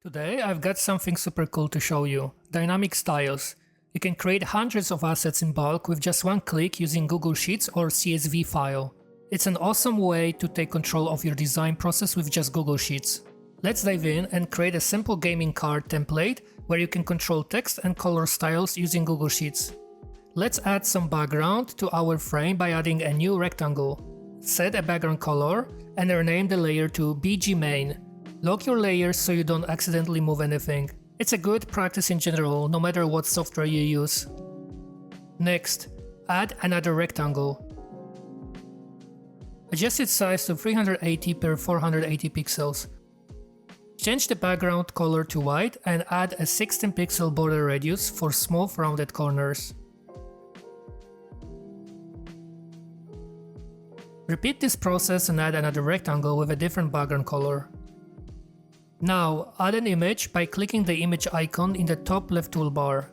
Today I've got something super cool to show you, dynamic styles. You can create hundreds of assets in bulk with just one click using Google Sheets or CSV file. It's an awesome way to take control of your design process with just Google Sheets. Let's dive in and create a simple gaming card template where you can control text and color styles using Google Sheets. Let's add some background to our frame by adding a new rectangle. Set a background color and rename the layer to BG Main. Lock your layers so you don't accidentally move anything. It's a good practice in general, no matter what software you use. Next, add another rectangle. Adjust its size to 380 by 480 pixels. Change the background color to white and add a 16 pixel border radius for smooth rounded corners. Repeat this process and add another rectangle with a different background color. Now, add an image by clicking the image icon in the top left toolbar.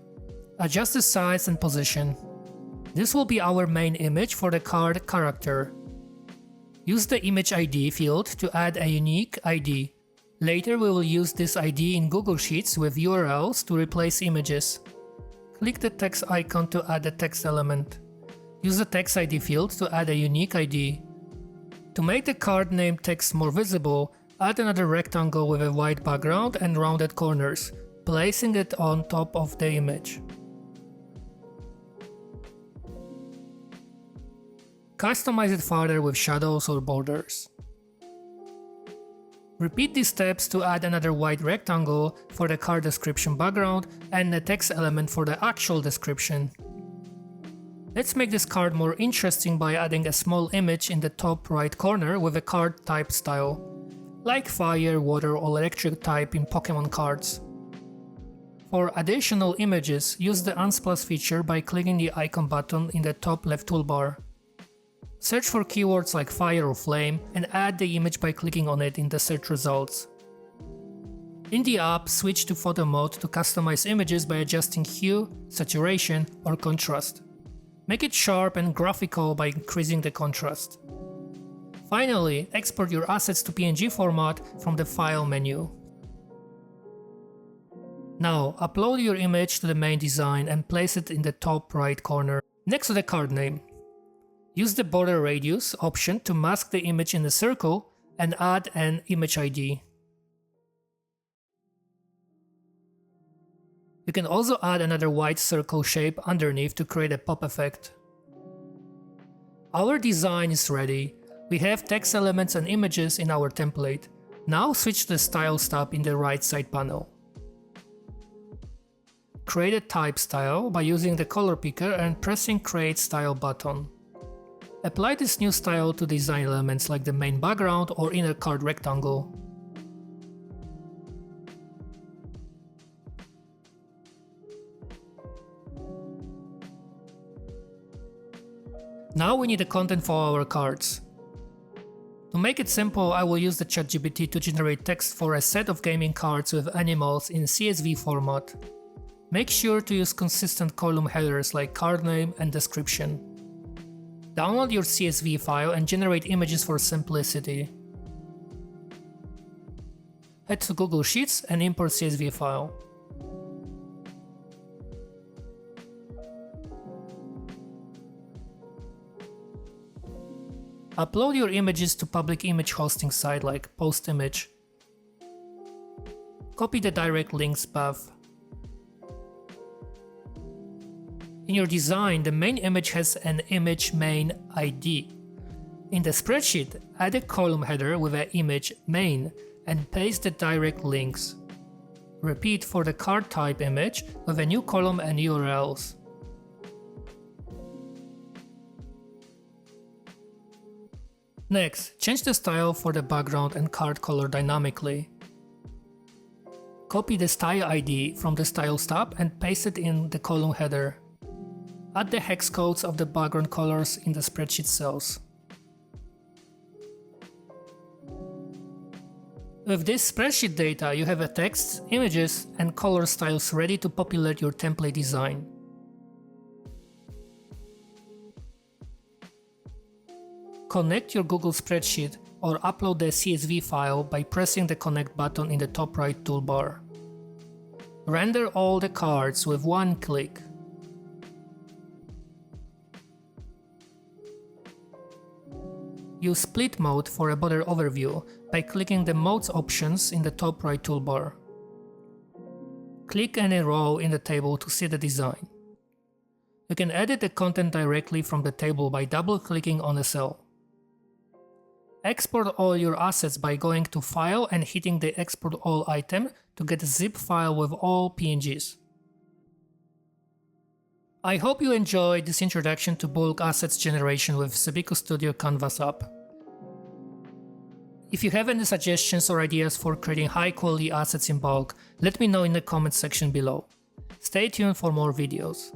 Adjust the size and position. This will be our main image for the card character. Use the image ID field to add a unique ID. Later we will use this ID in Google Sheets with URLs to replace images. Click the text icon to add a text element. Use the text ID field to add a unique ID. To make the card name text more visible, add another rectangle with a white background and rounded corners, placing it on top of the image. Customize it further with shadows or borders. Repeat these steps to add another white rectangle for the card description background and a text element for the actual description. Let's make this card more interesting by adding a small image in the top right corner with a card type style, like fire, water or electric type in Pokemon cards. For additional images, use the Unsplash feature by clicking the icon button in the top left toolbar. Search for keywords like fire or flame and add the image by clicking on it in the search results. In the app, switch to photo mode to customize images by adjusting hue, saturation or contrast. Make it sharp and graphical by increasing the contrast. Finally, export your assets to PNG format from the File menu. Now, upload your image to the main design and place it in the top right corner, next to the card name. Use the border radius option to mask the image in the circle and add an image ID. You can also add another white circle shape underneath to create a pop effect. Our design is ready. We have text elements and images in our template. Now switch to the Styles tab in the right side panel. Create a type style by using the color picker and pressing Create Style button. Apply this new style to design elements like the main background or inner card rectangle. Now we need the content for our cards. To make it simple, I will use the ChatGPT to generate text for a set of gaming cards with animals in CSV format. Make sure to use consistent column headers like card name and description. Download your CSV file and generate images for simplicity. Head to Google Sheets and import CSV file. Upload your images to public image hosting site like PostImage. Copy the direct links path. In your design, the main image has an image main ID. In the spreadsheet, add a column header with an image main and paste the direct links. Repeat for the card type image with a new column and URLs. Next, change the style for the background and card color dynamically. Copy the style ID from the Styles tab and paste it in the column header. Add the hex codes of the background colors in the spreadsheet cells. With this spreadsheet data, you have a text, images, and color styles ready to populate your template design. Connect your Google spreadsheet or upload the CSV file by pressing the Connect button in the top right toolbar. Render all the cards with one click. Use Split Mode for a better overview by clicking the Modes options in the top right toolbar. Click any row in the table to see the design. You can edit the content directly from the table by double-clicking on a cell. Export all your assets by going to File and hitting the Export All item to get a zip file with all PNGs. I hope you enjoyed this introduction to bulk assets generation with Sebikostudio Canvas App. If you have any suggestions or ideas for creating high-quality assets in bulk, let me know in the comments section below. Stay tuned for more videos.